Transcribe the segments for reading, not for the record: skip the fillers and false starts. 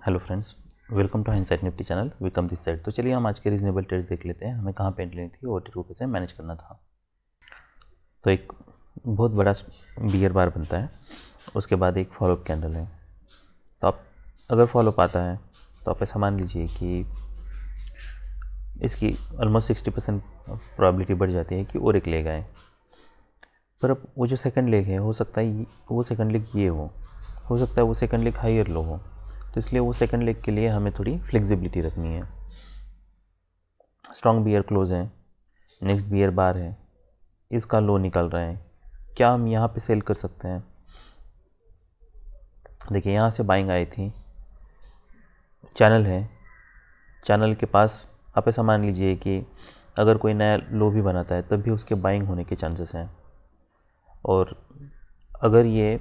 Hello friends, welcome to Hindsight Nifty channel. Welcome this side. तो चलिए हम आज के रीजनेबल ट्रेड्स देख लेते हैं। हमें कहाँ पे एंट्री लेनी थी, OT रुपये से मैनेज करना था। तो एक बहुत बड़ा बियर बार बनता है, उसके बाद एक फॉलोअप कैंडल है। तो आप अगर फॉलोअप आता है तो आप ऐसा मान लीजिए कि इसकी ऑलमोस्ट 60% प्रोबेबिलिटी बढ़ जाती है कि और एक लेग आए। पर अब वो जो सेकंड लेग है, हो सकता है वो सेकंड लेग ये हो सकता है वो सेकंड लेग हायर लो हो। तो इसलिए वो सेकंड लेग के लिए हमें थोड़ी फ्लेक्सिबिलिटी रखनी है। स्ट्रॉन्ग बियर क्लोज है, नेक्स्ट बियर बार है, इसका लो निकल रहा है, क्या हम यहाँ पे सेल कर सकते हैं? देखिए यहाँ से बाइंग आई थी, चैनल है, चैनल के पास आप ऐसा मान लीजिए कि अगर कोई नया लो भी बनाता है तब भी उसके बाइंग होने के चांसेस हैं। और अगर ये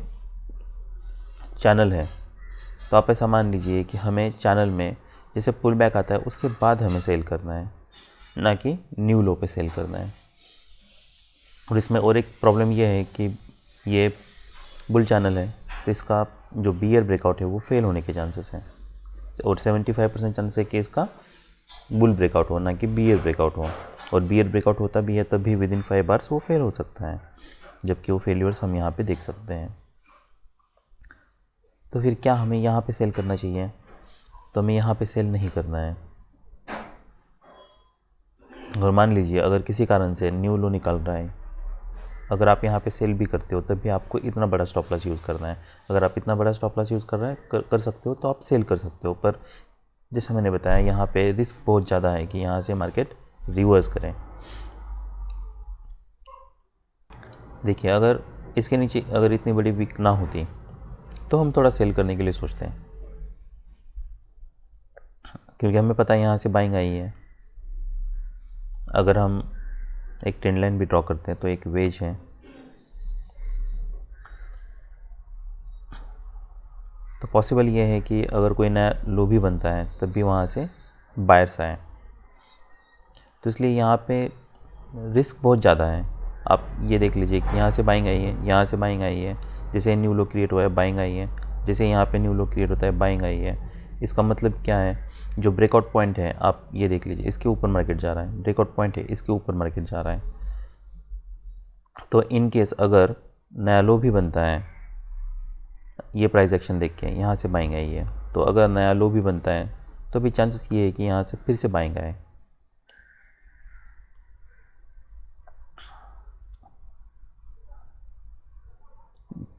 चैनल है तो आप ऐसा मान लीजिए कि हमें चैनल में जैसे पुल बैक आता है उसके बाद हमें सेल करना है, ना कि न्यू लो पे सेल करना है। और इसमें और एक प्रॉब्लम ये है कि ये बुल चैनल है, तो इसका जो बियर ब्रेकआउट है वो फेल होने के चांसेस हैं। और 75% चांसेस है कि इसका बुल ब्रेकआउट हो, ना कि बियर ब्रेकआउट हो। और बियर ब्रेकआउट होता भी है तब भी विद इन 5 आवर्स वो फेल हो सकता है, जबकि वो फेलियर्स हम यहाँ पे देख सकते हैं। तो फिर क्या हमें यहाँ पे सेल करना चाहिए? तो हमें यहाँ पे सेल नहीं करना है। और मान लीजिए अगर किसी कारण से न्यू लो निकल रहा है, अगर आप यहाँ पे सेल भी करते हो तब भी आपको इतना बड़ा स्टॉप लॉस यूज़ करना है। अगर आप इतना बड़ा स्टॉप लॉस यूज़ कर सकते हो तो आप सेल कर सकते हो। पर जैसे मैंने बताया, यहाँ पे रिस्क बहुत ज़्यादा है कि यहाँ से मार्केट रिवर्स करें। देखिए अगर इसके नीचे अगर इतनी बड़ी वीक ना होती तो हम थोड़ा सेल करने के लिए सोचते हैं, क्योंकि हमें पता है यहाँ से बाइंग आई है। अगर हम एक ट्रेंड लाइन भी ड्रॉ करते हैं तो एक वेज है, तो पॉसिबल ये है कि अगर कोई नया लो भी बनता है तब भी वहाँ से बायर्स आए। तो इसलिए यहाँ पे रिस्क बहुत ज़्यादा है। आप ये देख लीजिए कि यहाँ से बाइंग आई है, यहाँ से बाइंग आई है, जैसे न्यू लो क्रिएट हुआ है बाइंग आई है, जैसे यहाँ पे न्यू लो क्रिएट होता है बाइंग आई है। इसका मतलब क्या है? जो ब्रेकआउट पॉइंट है आप ये देख लीजिए, इसके ऊपर मार्केट जा रहा है, ब्रेकआउट पॉइंट है इसके ऊपर मार्केट जा रहा है। तो इन केस अगर नया लो भी बनता है, ये प्राइस एक्शन देख के यहाँ से बाइंग आई है, तो अगर नया लो भी बनता है तो भी चांसेस ये है कि यहाँ से फिर से बाइंग आए।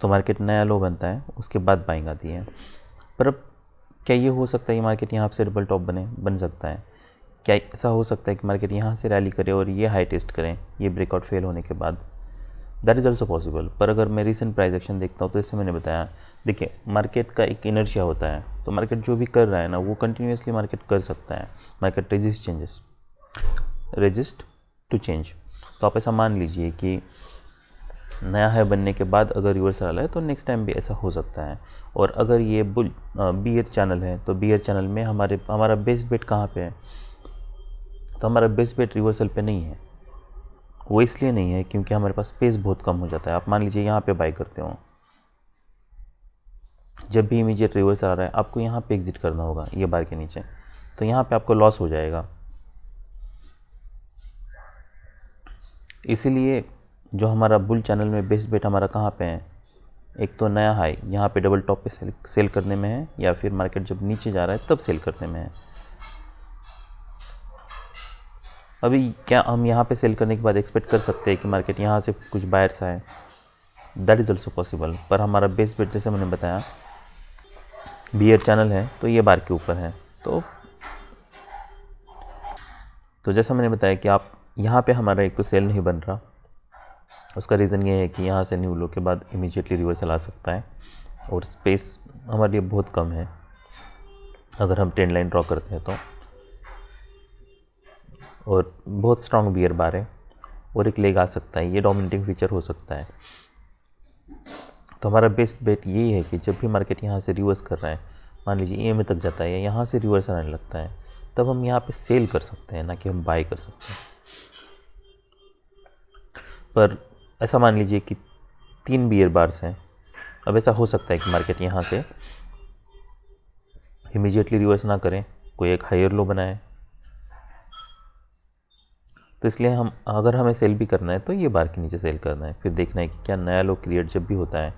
तो मार्केट नया लो बनता है, उसके बाद बाइंग आती है। पर अब क्या ये हो सकता है कि मार्केट यहाँ से डबल टॉप बन सकता है? क्या ऐसा हो सकता है कि मार्केट यहाँ से रैली करे और ये हाई टेस्ट करें ये ब्रेकआउट फेल होने के बाद? That is also possible. पर अगर मैं रिसेंट प्राइस एक्शन देखता हूँ तो इससे मैंने बताया, देखिए मार्केट का एक इनर्शिया होता है, तो मार्केट जो भी कर रहा है ना वो कंटिन्यूसली मार्केट कर सकता है। Market resist to change. तो आप ऐसा मान लीजिए कि नया हाई बनने के बाद अगर रिवर्सल आ रहा है तो नेक्स्ट टाइम भी ऐसा हो सकता है। और अगर ये बियर चैनल है तो बियर चैनल में हमारा बेस्ट बेट कहाँ पे है? तो हमारा बेस्ट बेट रिवर्सल पे नहीं है। वो इसलिए नहीं है क्योंकि हमारे पास स्पेस बहुत कम हो जाता है। आप मान लीजिए यहाँ पे बाई करते हो, जब भी इमीडिएट रिवर्स आ रहा है आपको यहाँ पे एग्जिट करना होगा ये बार के नीचे, तो यहाँ पे आपको लॉस हो जाएगा। इसीलिए जो हमारा बुल चैनल में बेस्ट बेट हमारा कहाँ पे है? एक तो नया हाई यहाँ पे डबल टॉप पे सेल करने में है, या फिर मार्केट जब नीचे जा रहा है तब सेल करने में है। अभी क्या हम यहाँ पे सेल करने के बाद एक्सपेक्ट कर सकते हैं कि मार्केट यहाँ से कुछ बायर्स आए? That is also possible. पर हमारा बेस्ट बेट जैसे मैंने बताया बियर चैनल है तो ये बार के ऊपर है। तो जैसा मैंने बताया कि आप यहाँ पे हमारा एक तो सेल नहीं बन रहा, उसका रीज़न ये है कि यहाँ से न्यू लो के बाद इमीडिएटली रिवर्सल आ सकता है और स्पेस हमारे लिए बहुत कम है अगर हम ट्रेंड लाइन ड्रॉ करते हैं तो। और बहुत स्ट्रॉन्ग बियर बार है और एक लेग आ सकता है, ये डोमिनेटिंग फीचर हो सकता है। तो हमारा बेस्ट बेट यही है कि जब भी मार्केट यहाँ से रिवर्स कर रहा है, मान लीजिए EMA तक जाता है या यहाँ से रिवर्स आने लगता है, तब हम यहाँ पे सेल कर सकते हैं, ना कि हम बाई कर सकते हैं। पर ऐसा मान लीजिए कि 3 बियर बार्स हैं। अब ऐसा हो सकता है कि मार्केट यहाँ से इमीडिएटली रिवर्स ना करें, कोई एक हायर लो बनाए। तो इसलिए हम अगर हमें सेल भी करना है तो ये बार के नीचे सेल करना है, फिर देखना है कि क्या नया लो क्रिएट जब भी होता है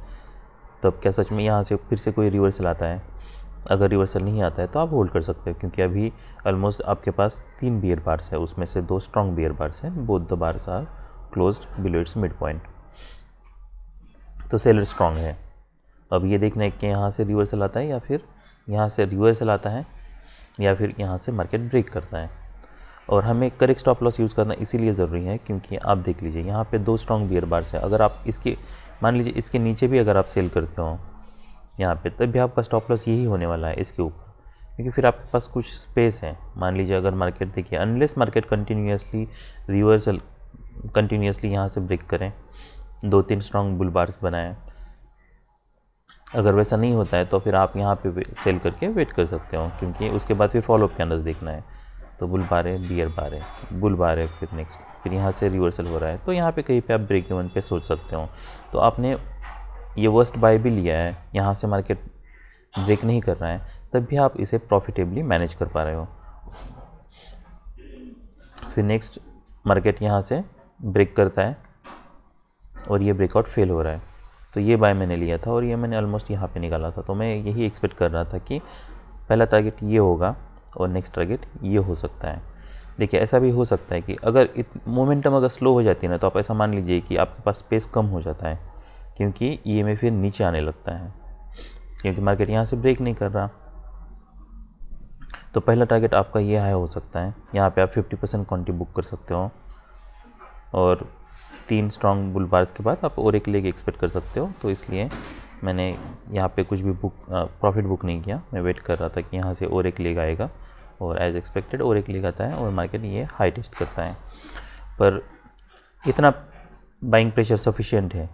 तब क्या सच में यहाँ से फिर से कोई रिवर्सल आता है। अगर रिवर्सल नहीं आता है तो आप होल्ड कर सकते हो, क्योंकि अभी ऑलमोस्ट आपके पास 3 बियर बार्स है, उसमें से 2 स्ट्रॉन्ग बियर बार्स हैं, both the bars are closed below its mid point, तो सेलर स्ट्रॉन्ग है। अब ये देखना है कि यहाँ से रिवर्सल आता है या फिर यहाँ से रिवर्सल आता है या फिर यहाँ से मार्केट ब्रेक करता है। और हमें करेक्ट स्टॉप लॉस यूज़ करना इसीलिए ज़रूरी है क्योंकि आप देख लीजिए यहाँ पे 2 स्ट्रॉन्ग बियर बार्स है। अगर आप इसके मान लीजिए इसके नीचे भी अगर आप सेल करते हो यहाँ पे, तब भी आपका स्टॉप लॉस यही होने वाला है इसके ऊपर, क्योंकि फिर आपके पास कुछ स्पेस है। मान लीजिए अगर मार्केट देखिए unless market continuously reversal continuously यहाँ से ब्रेक करें, 2-3 स्ट्रॉन्ग बुल बार्स बनाएं, अगर वैसा नहीं होता है तो फिर आप यहाँ पे सेल करके वेट कर सकते हो, क्योंकि उसके बाद फिर फॉलोअप कैंडल्स देखना है। तो बुल बार है, बियर बार है, बुल बार है, फिर नेक्स्ट फिर यहाँ से रिवर्सल हो रहा है, तो यहाँ पे कहीं पे आप ब्रेक इवन पे सोच सकते हो। तो आपने ये वर्स्ट बाय भी लिया है, यहाँ से मार्केट ब्रेक नहीं कर रहा है, तब भी आप इसे प्रॉफिटेबली मैनेज कर पा रहे हो। फिर नेक्स्ट मार्केट यहाँ से ब्रेक करता है और ये ब्रेकआउट फेल हो रहा है, तो ये बाय मैंने लिया था और ये मैंने ऑलमोस्ट यहाँ पे निकाला था। तो मैं यही एक्सपेक्ट कर रहा था कि पहला टारगेट ये होगा और नेक्स्ट टारगेट ये हो सकता है। देखिए ऐसा भी हो सकता है कि अगर मोमेंटम अगर स्लो हो जाती है ना, तो आप ऐसा मान लीजिए कि आपके पास स्पेस कम हो जाता है, क्योंकि ईएमए फिर नीचे आने लगता है, क्योंकि मार्केट यहाँ से ब्रेक नहीं कर रहा। तो पहला टारगेट आपका ये हाई हो सकता है, यहाँ पे आप 50% क्वांटिटी बुक कर सकते हो और 3 स्ट्रॉन्ग बुल बार्स के बाद आप और एक लेग एक्सपेक्ट कर सकते हो। तो इसलिए मैंने यहाँ पे कुछ भी प्रॉफिट बुक नहीं किया, मैं वेट कर रहा था कि यहाँ से और एक लेग आएगा और एज एक्सपेक्टेड और एक लेग आता है और मार्केट ये हाई टेस्ट करता है। पर इतना बाइंग प्रेशर सफिशिएंट है,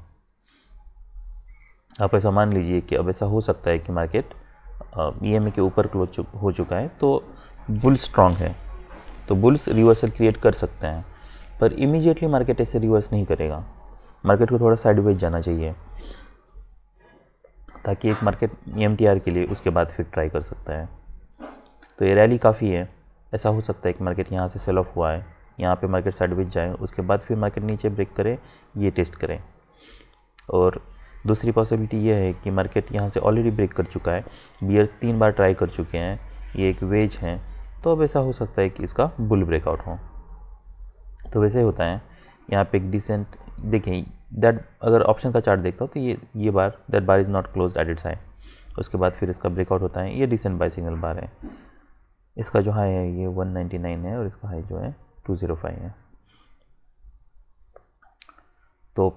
आप ऐसा मान लीजिए कि अब ऐसा हो सकता है कि मार्केट ईएमए के ऊपर क्लोज हो चुका है, तो बुल स्ट्रॉन्ग है, तो बुल्स रिवर्सल क्रिएट कर सकते हैं, पर इमीडिएटली मार्केट ऐसे रिवर्स नहीं करेगा। मार्केट को थोड़ा साइडवेज जाना चाहिए ताकि एक मार्केट EMTR के लिए उसके बाद फिर ट्राई कर सकता है। तो ये रैली काफ़ी है, ऐसा हो सकता है कि मार्केट यहाँ से सेल ऑफ हुआ है, यहाँ पे मार्केट साइडवेज जाए, उसके बाद फिर मार्केट नीचे ब्रेक करे, ये टेस्ट करें। और दूसरी पॉसिबिलिटी ये है कि मार्केट यहाँ से ऑलरेडी ब्रेक कर चुका है, बियर 3 बार ट्राई कर चुके हैं, ये एक वेज है, तो अब ऐसा हो सकता है कि इसका बुल ब्रेकआउट हो। तो वैसे होता है यहाँ पे एक डिसेंट, देखिए दैट अगर ऑप्शन का चार्ट देखता हूँ तो ये bar that bar is not close at its high, उसके बाद फिर इसका ब्रेकआउट होता है, ये डिसेंट बाय सिग्नल बार है। इसका जो हाई है ये 199 है और इसका हाई जो है 205 है। तो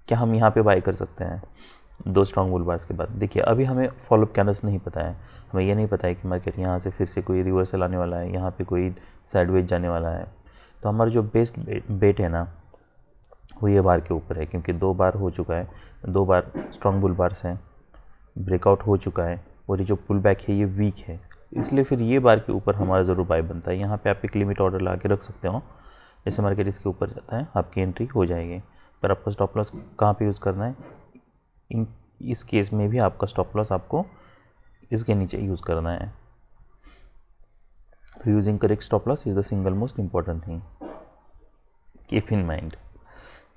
क्या हम यहाँ पे बाय कर सकते हैं 2 स्ट्रॉन्ग बुल बार्स के बाद? देखिए अभी हमें फॉलोअप कैंडल्स नहीं पता है, हमें ये नहीं पता है कि मार्केट यहाँ से फिर से कोई रिवर्सल आने वाला है, यहाँ पे कोई साइडवेज जाने वाला है। तो हमारा जो बेस्ट बेट है ना वो ये बार के ऊपर है, क्योंकि 2 बार हो चुका है, 2 बार स्ट्रॉन्ग बुल बार्स हैं, ब्रेकआउट हो चुका है और ये जो पुल बैक है ये वीक है, इसलिए फिर ये बार के ऊपर हमारा ज़रूर बाय बनता है। यहाँ पे आप एक लिमिट ऑर्डर ला के रख सकते हो, जैसे मार्केट इसके ऊपर जाता है आपकी एंट्री हो जाएगी। पर आपको स्टॉप लॉस कहाँ पे यूज़ करना है, इस केस में भी आपका स्टॉप लॉस आपको इसके नीचे यूज़ करना है। तो using correct stop loss is the single most important thing, keep in mind.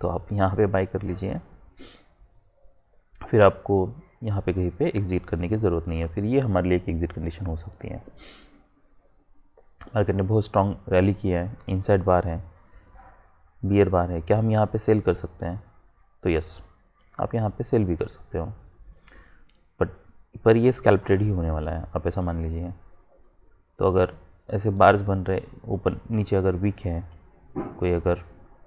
तो आप यहाँ पे बाय कर लीजिए, फिर आपको यहाँ पे कहीं पे एग्जिट करने की ज़रूरत नहीं है, फिर ये हमारे लिए एक एग्जिट कंडीशन हो सकती है। मार्केट ने बहुत स्ट्रॉन्ग रैली किया है, इनसाइड बार है, बियर बार है, क्या हम यहाँ पे सेल कर सकते हैं? तो यस, आप यहाँ पे सेल भी कर सकते हो, पर ये स्कैल्प ट्रेड ही होने वाला है, आप ऐसा मान लीजिए। तो अगर ऐसे बार्स बन रहे ऊपर नीचे अगर वीक है, कोई अगर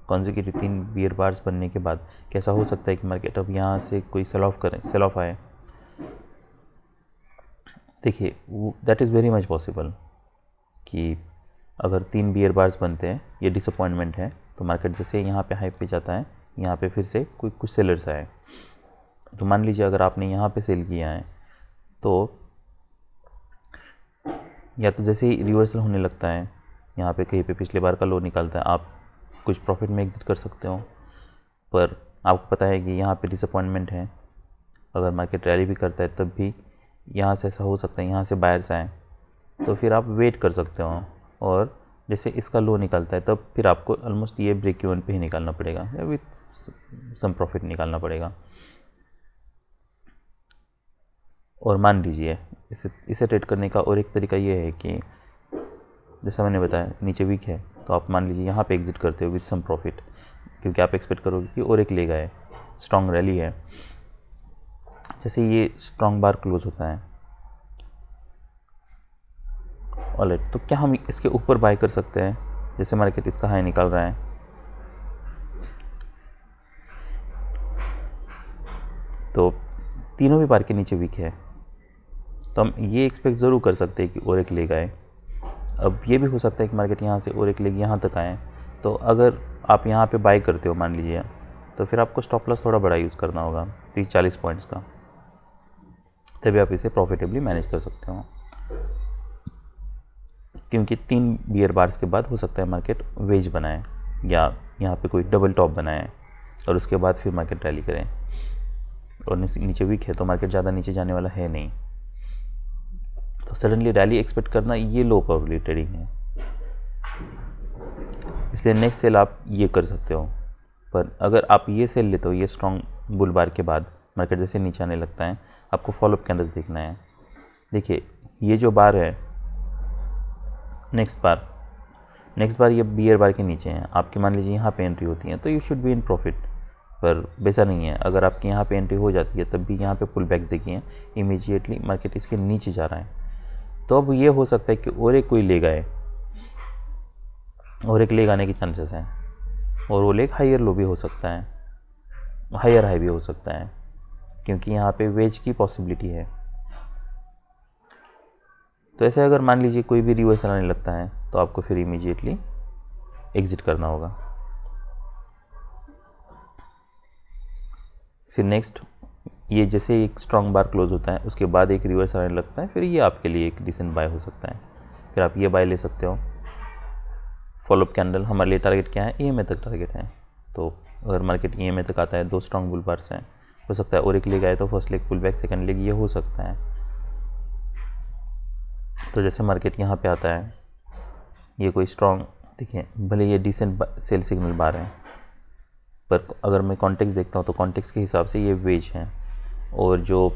कॉन्जिक्यूटिव 3 बियर बार्स बनने के बाद कैसा हो सकता है कि मार्केट अब यहाँ से कोई सेल ऑफ आए। देखिए that is very much possible कि अगर 3 बियर बार्स बनते हैं, ये डिसअपॉइंटमेंट है, तो मार्केट जैसे यहाँ पे हाई पे जाता है, यहाँ पे फिर से कुछ सेलर्स आए, तो मान लीजिए अगर आपने यहाँ पे सेल किया है तो या तो जैसे ही रिवर्सल होने लगता है, यहाँ पे कहीं पे पिछले बार का लो निकालता है, आप कुछ प्रॉफिट में एग्जिट कर सकते हो। पर आपको पता है कि यहाँ पे डिसअपॉइंटमेंट है, अगर मार्केट रैली भी करता है तब भी यहाँ से ऐसा हो सकता है, यहाँ से बायर्स आए, तो फिर आप वेट कर सकते हो और जैसे इसका लो निकलता है तब फिर आपको ऑलमोस्ट ये ब्रेक इवन पे ही निकालना पड़ेगा या विथ सम प्रॉफिट निकालना पड़ेगा। और मान लीजिए इसे ट्रेड करने का और एक तरीका ये है कि जैसा मैंने बताया नीचे वीक है, तो आप मान लीजिए यहाँ पे एग्जिट करते हो विथ सम प्रॉफिट, क्योंकि आप एक्सपेक्ट करोगे कि और एक लेगा है, स्ट्रॉन्ग रैली है। जैसे ये स्ट्रॉन्ग बार क्लोज होता है ऑलराइट, तो क्या हम इसके ऊपर बाय कर सकते हैं? जैसे मार्केट इसका हाई निकाल रहा है, तो तीनों भी बार के नीचे वीक है, तो हम ये एक्सपेक्ट ज़रूर कर सकते हैं कि और एक लेग आए। अब ये भी हो सकता है कि मार्केट यहाँ से और एक लेग यहाँ तक आए, तो अगर आप यहाँ पे बाय करते हो मान लीजिए, तो फिर आपको स्टॉप लॉस थोड़ा बड़ा यूज़ करना होगा 30-40 पॉइंट्स का, तभी आप इसे प्रॉफिटेबली मैनेज कर सकते हो। क्योंकि 3 बियर बार्स के बाद हो सकता है मार्केट वेज बनाए या यहाँ पे कोई डबल टॉप बनाए और उसके बाद फिर मार्केट रैली करें, और नीचे वीक है तो मार्केट ज़्यादा नीचे जाने वाला है नहीं, तो सडनली रैली एक्सपेक्ट करना ये लो प्रोबेबिलिटी ट्रेडिंग है। इसलिए नेक्स्ट सेल आप ये कर सकते हो, पर अगर आप ये सेल लेते हो ये स्ट्रॉन्ग बुल बार के बाद मार्केट जैसे नीचे आने लगता है, आपको फॉलोअप कैंडल्स देखना है। देखिए ये जो बार है नेक्स्ट बार ये बियर बार के नीचे हैं, आपकी मान लीजिए यहाँ पे एंट्री होती है तो you should be in profit, पर वैसा नहीं है। अगर आपकी यहाँ पे एंट्री हो जाती है तब भी यहाँ पे पुल बैक्स देखिए, इमीडिएटली मार्केट इसके नीचे जा रहा है, तो अब ये हो सकता है कि और एक कोई लेग आए, और एक लेग आने के चांसेस हैं, और वो लेग हायर लो भी हो सकता है, हायर हाई भी हो सकता है, क्योंकि यहाँ पे वेज की पॉसिबिलिटी है। तो ऐसे अगर मान लीजिए कोई भी रिवर्सल आने लगता है तो आपको फिर इमीडिएटली एग्जिट करना होगा। फिर नेक्स्ट ये जैसे एक स्ट्रॉन्ग बार क्लोज होता है उसके बाद एक रिवर्स आने लगता है, फिर ये आपके लिए एक डिसेंट बाय हो सकता है, फिर आप ये बाय ले सकते हो। फॉलोअप कैंडल हमारे लिए टारगेट क्या है? EMA तक टारगेट है, तो अगर मार्केट EMA तक आता है, 2 स्ट्रॉन्ग बुल बार्स हैं, हो सकता है और एक लेग आए तो first leg pull back, second leg ये हो सकता है। तो जैसे मार्केट यहाँ पे आता है, ये कोई स्ट्रॉन्ग, देखिए भले ये डिसेंट सेल सिग्नल बार है, पर अगर मैं कॉन्टेक्स्ट देखता हूँ तो कॉन्टेक्स्ट के हिसाब से ये वेज हैं, और जो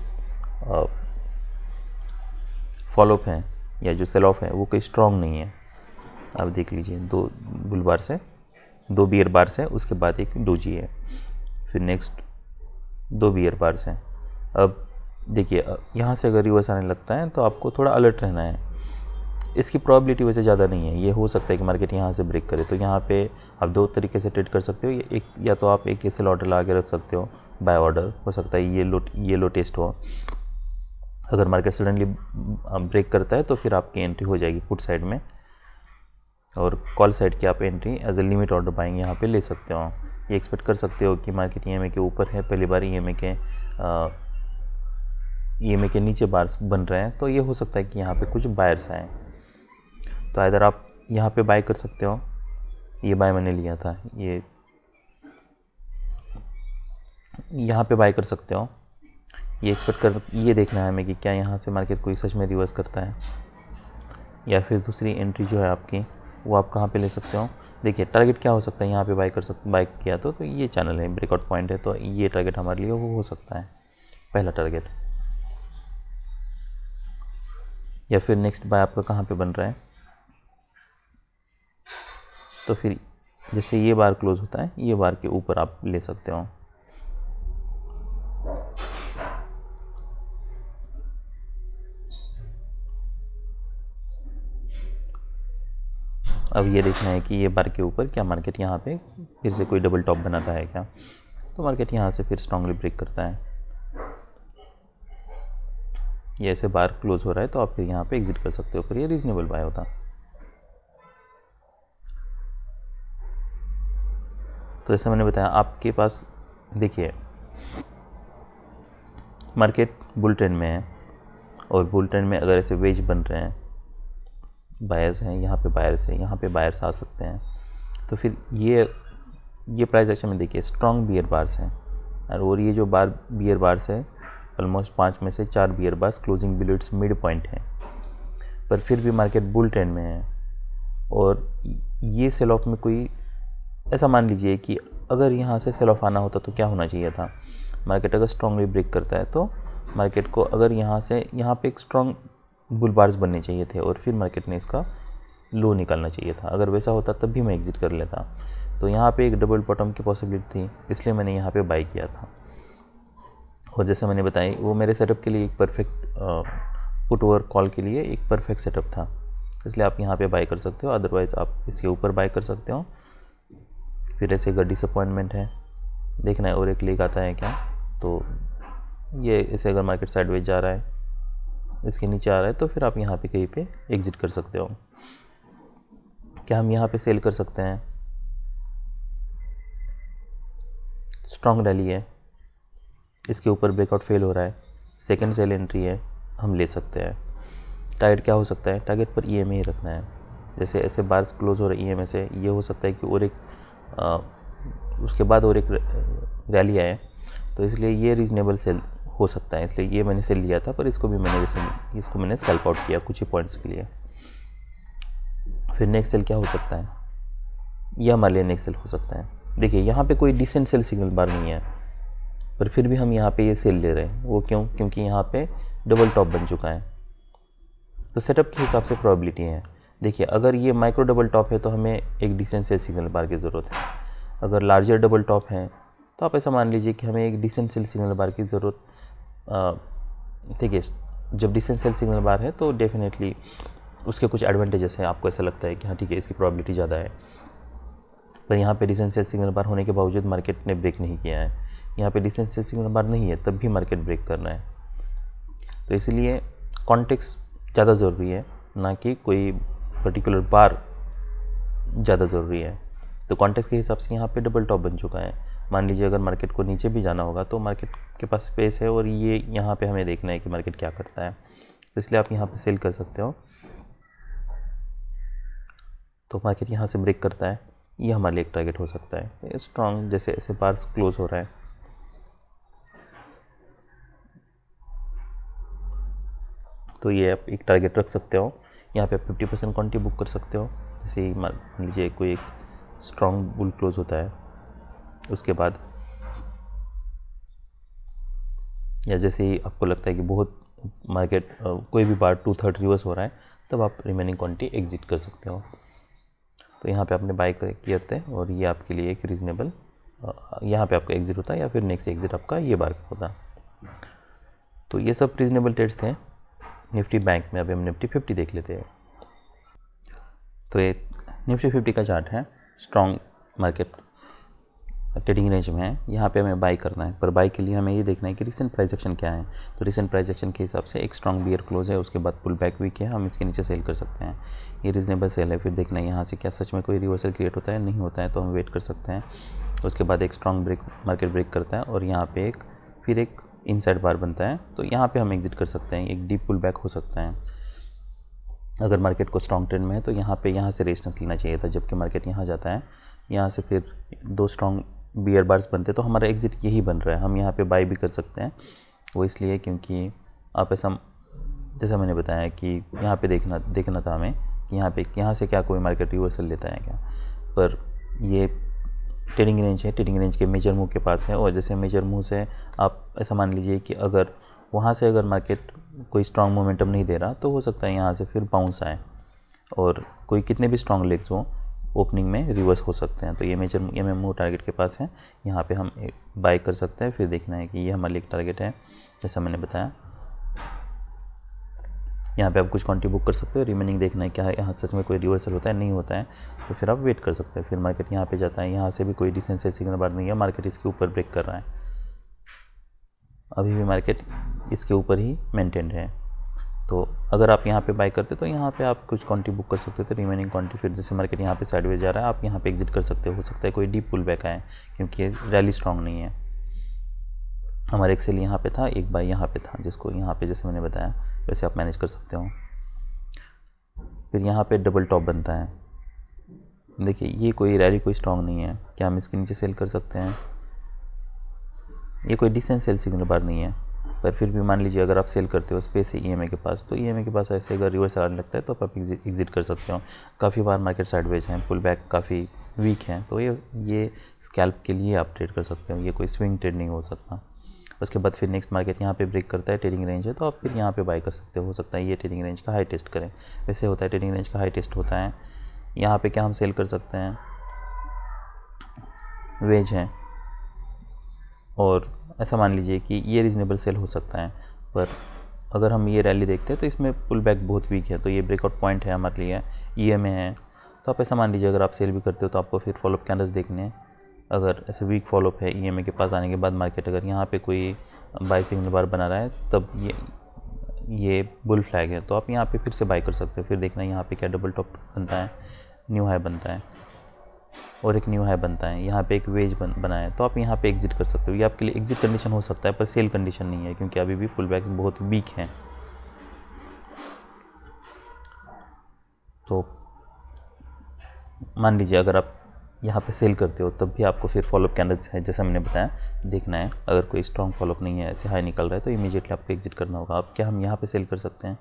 फॉलोअप है या जो सेल ऑफ है वो कोई स्ट्रॉन्ग नहीं है। आप देख लीजिए 2 बुल बार से 2 बियर बार्स है, उसके बाद एक डोजी है, फिर नेक्स्ट 2 बियर बार्स हैं। अब देखिए यहाँ से अगर रिवर्स आने लगता है तो आपको थोड़ा अलर्ट रहना है। इसकी प्रोबेबिलिटी वैसे ज़्यादा नहीं है, ये हो सकता है कि मार्केट यहाँ से ब्रेक करे, तो यहाँ पे आप 2 तरीके से ट्रेड कर सकते हो। एक या तो आप एक सेल ऑर्डर ला के रख सकते हो, बाय ऑर्डर, हो सकता है ये लो टेस्ट हो, अगर मार्केट सडनली ब्रेक करता है तो फिर आपकी एंट्री हो जाएगी पुट साइड में, और कॉल साइड की आप entry as a limit order buying यहाँ पे ले सकते हो। ये एक्सपेक्ट कर सकते हो कि मार्केट EMA के ऊपर है, पहली बार EMA के नीचे बार्स बन रहे हैं, तो ये हो सकता है कि यहाँ पे कुछ बायर्स आए, तो इधर आप यहाँ पे बाय कर सकते हो। ये बाय मैंने लिया था, ये यहाँ पे बाय कर सकते हो। ये एक्सपेक्ट कर, ये देखना है हमें कि क्या यहाँ से मार्केट कोई सच में रिवर्स करता है, या फिर दूसरी एंट्री जो है आपकी वो आप कहाँ पे ले सकते हो। देखिए टारगेट क्या हो सकता है, यहाँ पे बाय किया तो ये चैनल है, ब्रेकआउट पॉइंट है, तो ये टारगेट हमारे लिए वो हो सकता है पहला टारगेट। या फिर नेक्स्ट बाय आपका कहाँ पे बन रहा है, तो फिर जैसे ये बार क्लोज होता है, ये बार के ऊपर आप ले सकते हो। अब ये देखना है कि ये बार के ऊपर क्या मार्केट यहाँ पे फिर से कोई डबल टॉप बनाता है क्या, तो मार्केट यहाँ से फिर स्ट्रांगली ब्रेक करता है। ये ऐसे बार क्लोज हो रहा है तो आप फिर यहाँ पे एग्जिट कर सकते हो, फिर ये रीजनेबल बाय होता। तो जैसे मैंने बताया आपके पास, देखिए मार्केट बुल ट्रेंड में है, और बुल ट्रेंड में अगर ऐसे वेज बन रहे हैं, बायर्स हैं, यहाँ पे बायर्स हैं, यहाँ पे बायर्स आ सकते हैं, तो फिर ये प्राइस एक्शन में देखिए स्ट्रॉन्ग बियर बार्स हैं, और ये जो बियर बार्स है ऑलमोस्ट 5 में से 4 bear bars closing below its mid point है, पर फिर भी मार्केट बुल ट्रेंड में है। और ये सेल ऑफ में कोई ऐसा मान लीजिए कि अगर यहाँ से सेल ऑफ आना होता तो क्या होना चाहिए था, मार्केट अगर स्ट्रांगली ब्रेक करता है तो मार्केट को अगर यहाँ से यहाँ पे एक स्ट्रांग बुल बार्स बनने चाहिए थे और फिर मार्केट ने इसका लो निकालना चाहिए था। अगर वैसा होता तब भी मैं एग्जिट कर लेता। तो यहाँ पे एक डबल बॉटम की पॉसिबिलिटी थी, इसलिए मैंने यहाँ पे बाई किया था। और जैसे मैंने बताई वो मेरे सेटअप के लिए एक परफेक्ट पुट ओवर कॉल के लिए एक परफेक्ट सेटअप था, इसलिए आप यहाँ पे बाई कर सकते हो। अदरवाइज़ आप इसके ऊपर बाई कर सकते हो। फिर ऐसे अगर डिसअपॉइंटमेंट है, देखना है और एक लेग आता है क्या, तो ये ऐसे अगर मार्केट साइडवेज जा रहा है, इसके नीचे आ रहा है, तो फिर आप यहाँ पे कहीं पे एग्जिट कर सकते हो। क्या हम यहाँ पे सेल कर सकते हैं? स्ट्रॉन्ग रैली है, इसके ऊपर ब्रेकआउट फेल हो रहा है, सेकंड सेल एंट्री है, हम ले सकते हैं। टारगेट क्या हो सकता है? टारगेट पर EMA ही रखना है। जैसे ऐसे बार्स क्लोज हो रहे EMA से, ये हो सकता है कि और एक उसके बाद और एक रैली आए, तो इसलिए ये रीजनेबल सेल हो सकता है, इसलिए ये मैंने सेल लिया था। पर इसको भी मैंने इसको मैंने स्कैल्प आउट किया कुछ ही पॉइंट्स के लिए। फिर नेक्स्ट सेल क्या हो सकता है? यह हमारे लिए नेक्स्ट सेल हो सकता है। देखिए यहाँ पे कोई डिसेंट सेल सिग्नल बार नहीं है, पर फिर भी हम यहाँ पे ये सेल ले रहे हैं। वो क्यों? क्योंकि यहाँ पे डबल टॉप बन चुका है। तो सेटअप के हिसाब से प्रोबेबिलिटी है। देखिए अगर ये माइक्रो डबल टॉप है तो हमें एक डिसेंट सेल सिग्नल बार की ज़रूरत है। अगर लार्जर डबल टॉप है तो आप ऐसा मान लीजिए कि हमें एक डिसेंट सेल सिग्नल बार की ज़रूरत। ठीक है, जब डिसेंट सेल सिग्नल बार है तो डेफिनेटली उसके कुछ एडवांटेजेस हैं। आपको ऐसा लगता है कि हाँ ठीक है, इसकी प्रोबेबिलिटी ज़्यादा है, पर यहाँ पे डिसेंट सेल सिग्नल बार होने के बावजूद मार्केट ने ब्रेक नहीं किया है। यहाँ पे डिसेंट सेल सिग्नल बार नहीं है, तब भी मार्केट ब्रेक करना है। तो इसलिए कॉन्टेक्स्ट ज़्यादा ज़रूरी है, ना कि कोई पर्टिकुलर बार ज़्यादा ज़रूरी है। तो कॉन्टेक्स्ट के हिसाब से यहाँ पे डबल टॉप बन चुका है। मान लीजिए अगर मार्केट को नीचे भी जाना होगा तो मार्केट के पास स्पेस है, और ये यहाँ पे हमें देखना है कि मार्केट क्या करता है। तो इसलिए आप यहाँ पे सेल कर सकते हो। तो मार्केट यहाँ से ब्रेक करता है, ये हमारे लिए एक टारगेट हो सकता है। स्ट्रॉन्ग जैसे ऐसे बार्स क्लोज हो रहा है, तो ये आप एक टारगेट रख सकते हो। यहाँ पे आप 50% क्वांटिटी बुक कर सकते हो। जैसे ही मान लीजिए कोई एक स्ट्रॉन्ग बुल क्लोज होता है, उसके बाद या जैसे ही आपको लगता है कि बहुत मार्केट कोई भी बार 2/3 रिवर्स हो रहा है, तब आप रिमेनिंग क्वांटिटी एग्जिट कर सकते हो। तो यहाँ पे आपने बाय किए थे, और ये आपके लिए एक रीजनेबल, यहाँ पे आपका एग्जिट होता है या फिर नेक्स्ट एग्जिट आपका ये बार होता। तो ये सब रीजनेबल ट्रेड्स थे निफ्टी बैंक में। अभी हम निफ्टी 50 देख लेते हैं। तो ये निफ्टी 50 का चार्ट है। स्ट्रॉन्ग मार्केट ट्रेडिंग रेंज में है, यहाँ पे हमें बाई करना है। पर बाई के लिए हमें ये देखना है कि रिसेंट प्राइस एक्शन क्या है। तो रिसेंट प्राइस एक्शन के हिसाब से एक स्ट्रॉन्ग बियर क्लोज है, उसके बाद पुल बैक वीक है, हम इसके नीचे सेल कर सकते हैं। ये रीजनेबल सेल है। फिर देखना है यहाँ से क्या सच में कोई रिवर्सल क्रिएट होता है, नहीं होता है तो हम वेट कर सकते हैं। उसके बाद एक स्ट्रॉन्ग ब्रेक मार्केट ब्रेक करता है, और यहाँ पे फिर एक इनसाइड बार बनता है, तो यहाँ पे हम एग्जिट कर सकते हैं। एक डीप पुल बैक हो सकता है। अगर मार्केट को स्ट्रॉन्ग ट्रेंड में है तो यहाँ से रेजिस्टेंस लेना चाहिए था, जबकि मार्केट यहाँ जाता है, यहाँ से फिर 2 स्ट्रॉन्ग बियर बार्स बनते, तो हमारा एग्जिट यही बन रहा है। हम यहाँ पे बाई भी कर सकते हैं। वो इसलिए क्योंकि आप ऐसा, जैसा मैंने बताया कि यहाँ पे देखना था हमें कि यहाँ से क्या कोई मार्केट रिवर्सल लेता है क्या। पर ये ट्रेडिंग रेंज है, ट्रेडिंग रेंज के मेजर मूव के पास है, और जैसे मेजर मूव से आप ऐसा मान लीजिए कि अगर वहाँ से अगर मार्केट कोई स्ट्रॉन्ग मोमेंटम नहीं दे रहा, तो हो सकता है यहाँ से फिर बाउंस आए, और कोई कितने भी स्ट्रॉन्ग लेग्स हो ओपनिंग में रिवर्स हो सकते हैं। तो ये मेजर मूव टारगेट के पास है, यहाँ पे हम बाई कर सकते हैं। फिर देखना है कि ये हमारे लिए एक टारगेट है, जैसा मैंने बताया। यहाँ पे आप कुछ क्वांटिटी बुक कर सकते हो। रिमेनिंग देखना है क्या है, यहाँ सच में कोई रिवर्सल होता है, नहीं होता है, तो फिर आप वेट कर सकते हैं। फिर मार्केट यहाँ पे जाता है, यहाँ से भी कोई डिसेंट सेल सिग्नल बार नहीं है, मार्केट इसके ऊपर ब्रेक कर रहा है। अभी भी मार्केट इसके ऊपर ही मेंटेन्ड है। तो अगर आप यहाँ पे बाय करते तो यहाँ पे आप कुछ क्वांटिटी बुक कर सकते थे, रिमेनिंग क्वांटिटी फिर जैसे मार्केट यहाँ पे साइडवेज जा रहा है, आप यहाँ पे एग्जिट कर सकते हो सकता है कोई डीप पुल बैक आए, क्योंकि रैली स्ट्रॉन्ग नहीं है। हमारा एक सेल यहाँ पे था, एक बाय यहाँ पे था, जिसको यहाँ पे जैसे मैंने बताया वैसे आप मैनेज कर सकते हो। फिर यहाँ पे डबल टॉप बनता है। देखिए ये कोई रैली कोई स्ट्रॉन्ग नहीं है, क्या हम इसके नीचे सेल कर सकते हैं? ये कोई डिसेंट सेल सिग्नल बार नहीं है, पर फिर भी मान लीजिए अगर आप सेल करते हो स्पेस है EMA के पास, तो EMA के पास ऐसे अगर रिवर्स आने लगता है तो आप एग्जिट कर सकते हो। काफ़ी बार मार्केट साइडवेज हैं, पुल बैक काफ़ी वीक हैं, तो ये स्कैल्प के लिए आप ट्रेड कर सकते हो, ये कोई स्विंग ट्रेड नहीं हो सकता। उसके बाद फिर नेक्स्ट मार्केट यहाँ पे ब्रेक करता है, ट्रेडिंग रेंज है, तो आप फिर यहाँ पे बाय कर सकते हो सकता है ये ट्रेडिंग रेंज का हाई टेस्ट करें। वैसे होता है ट्रेडिंग रेंज का हाई टेस्ट होता है। यहाँ पे क्या हम सेल कर सकते हैं, वेज हैं, और ऐसा मान लीजिए कि ये रीज़नेबल सेल हो सकता है। पर अगर हम ये रैली देखते हैं तो इसमें पुल बैक बहुत वीक है, तो ये ब्रेकआउट पॉइंट है हमारे लिए, EMA है। तो आप ऐसा मान लीजिए अगर आप सेल भी करते हो तो आपको फिर फॉलोअप कैंडल्स देखने हैं। अगर ऐसे वीक फॉलोअप है EMA के पास आने के बाद मार्केट अगर यहाँ पे कोई बाय सिग्नल बार बना रहा है, तब ये बुल फ्लैग है, तो आप यहाँ पे फिर से बाय कर सकते हो। फिर देखना यहाँ पे क्या डबल टॉप बनता है, न्यू हाई बनता है, और एक न्यू हाई बनता है, यहाँ पे एक वेज बना है, तो आप यहाँ पे एग्जिट कर सकते हो। ये आपके लिए एग्जिट कंडीशन हो सकता है, पर सेल कंडीशन नहीं है, क्योंकि अभी भी पुल बैक्स बहुत वीक हैं। तो मान लीजिए अगर आप यहाँ पे सेल करते हो तब भी आपको फिर फॉलोअप कैंडल्स है, जैसा मैंने बताया, देखना है। अगर कोई स्ट्रॉन्ग फॉलोअप नहीं है, ऐसे हाई निकल रहा है, तो इमीडिएटली आपको एग्जिट करना होगा। अब क्या हम यहाँ पे सेल कर सकते हैं,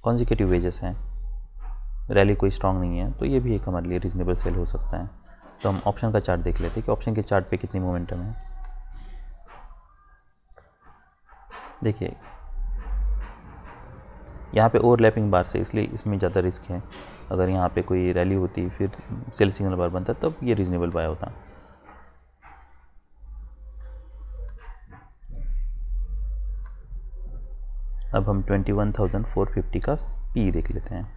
कॉन्जिक्यूटिव वेजेस हैं, रैली कोई स्ट्रॉन्ग नहीं है, तो ये भी एक हमारे लिए रीजनेबल सेल हो सकता है। तो हम ऑप्शन का चार्ट देख लेते हैं कि ऑप्शन के चार्ट पे कितनी मोमेंटम है। देखिए यहाँ पे ओवरलैपिंग बार से, इसलिए इसमें ज़्यादा रिस्क है। अगर यहाँ पे कोई रैली होती फिर सेल सिग्नल बार बनता तब ये रीजनेबल बाय होता। अब हम 21,450 का पी देख लेते हैं।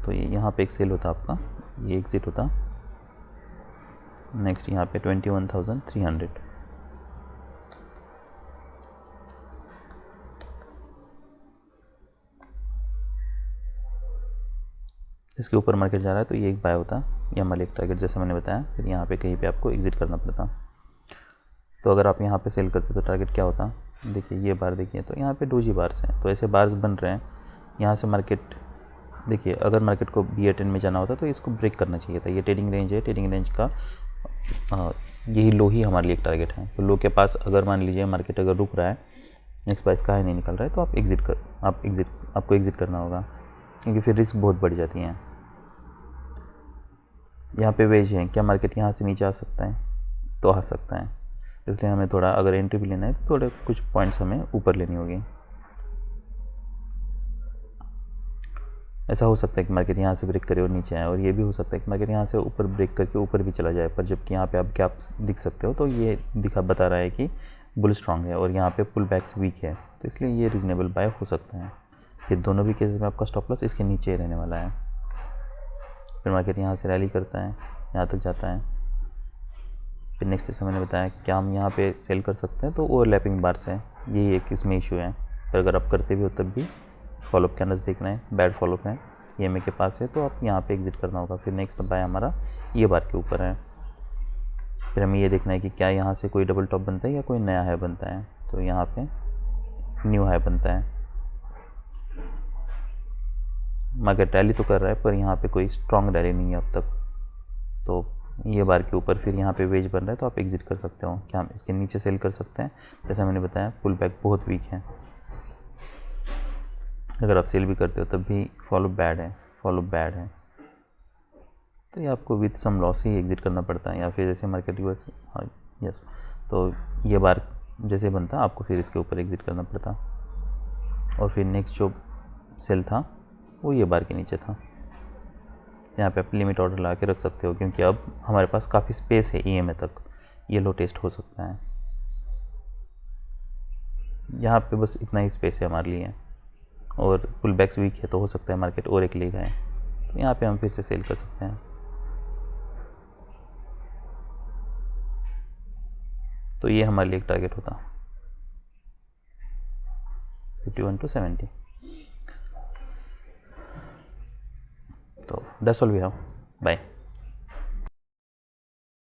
तो ये यहाँ पे एक सेल होता आपका, ये एग्जिट होता। नेक्स्ट यहाँ पे 21,300, इसके ऊपर मार्केट जा रहा है तो ये एक बाय होता, ये हमारे एक टारगेट जैसे मैंने बताया। फिर यहाँ पे कहीं पे आपको एग्जिट करना पड़ता। तो अगर आप यहाँ पे सेल करते तो टारगेट क्या होता, देखिए ये बार देखिए, तो यहाँ पे डोजी बार्स हैं, तो ऐसे बार्स बन रहे हैं। यहाँ से मार्केट देखिए, अगर मार्केट को BA10 में जाना होता तो इसको ब्रेक करना चाहिए था। ये ट्रेडिंग रेंज है, ट्रेडिंग रेंज का यही लो ही हमारे लिए एक टारगेट है। तो लो के पास अगर मान लीजिए मार्केट अगर रुक रहा है, नेक्स्ट प्राइस का हाई नहीं निकल रहा है, तो आपको एग्जिट करना होगा, क्योंकि फिर रिस्क बहुत बढ़ जाती हैं। यहाँ पे वेज है, क्या मार्केट यहाँ से नीचे आ सकता है, तो आ सकता है, इसलिए हमें थोड़ा अगर एंट्री भी लेना है तो थोड़े कुछ पॉइंट्स हमें ऊपर लेनी होगी। ऐसा हो सकता है कि मार्केट यहाँ से ब्रेक करे और नीचे आए, और ये भी हो सकता है कि मार्केट यहाँ से ऊपर ब्रेक करके ऊपर भी चला जाए। पर जबकि यहाँ पे आप गैप दिख सकते हो, तो ये बता रहा है कि बुल स्ट्रॉन्ग है और यहाँ पे पुल बैक्स वीक है, तो इसलिए ये रीजनेबल बाय हो सकता है। फिर दोनों भी केसेस में आपका स्टॉप लॉस इसके नीचे रहने वाला है। फिर मार्केट यहाँ से रैली करता है, यहाँ तक जाता है। फिर नेक्स्ट जैसे मैंने बताया, क्या हम यहाँ पे सेल कर सकते हैं, तो ओवरलैपिंग बार्स है, यही एक इसमें इशू है। पर अगर आप करते भी हो तब भी फॉलोअप कैंडल्स देखना है, बैड फॉलोअप है, EMA के पास है, तो आप यहाँ पे एग्जिट करना होगा। फिर नेक्स्ट बाय हमारा ये बार के ऊपर है। फिर हमें ये देखना है कि क्या यहाँ से कोई डबल टॉप बनता है या कोई नया हाई बनता है, तो यहाँ पे न्यू हाई बनता है। मार्केट रैली तो कर रहा है, पर यहाँ पे कोई स्ट्रॉन्ग रैली नहीं है अब तक, तो ये बार के ऊपर फिर यहाँ पे वेज बन रहा है, तो आप एग्जिट कर सकते हो। क्या हम इसके नीचे सेल कर सकते हैं, जैसा मैंने बताया पुल बैक बहुत वीक है। अगर आप सेल भी करते हो तब भी फॉलो बैड है, तो ये आपको विथ सम लॉस ही एग्जिट करना पड़ता है। या फिर जैसे मार्केट रिवर्स, हाँ यस, तो ये बार जैसे बनता आपको फिर इसके ऊपर एग्जिट करना पड़ता, और फिर नेक्स्ट जो सेल था वो ये बार के नीचे था। यहाँ पे आप लिमिट ऑर्डर ला के रख सकते हो, क्योंकि अब हमारे पास काफ़ी स्पेस है EMA तक, ये लो टेस्ट हो सकता है। यहाँ पे बस इतना ही स्पेस है हमारे लिए, और पुल बैक्स वीक है, तो हो सकता है मार्केट और एक ले गए, तो यहाँ पे हम फिर से सेल कर सकते हैं। तो ये हमारे लिए एक टारगेट होता 51 to 70। तो that's all we have, bye.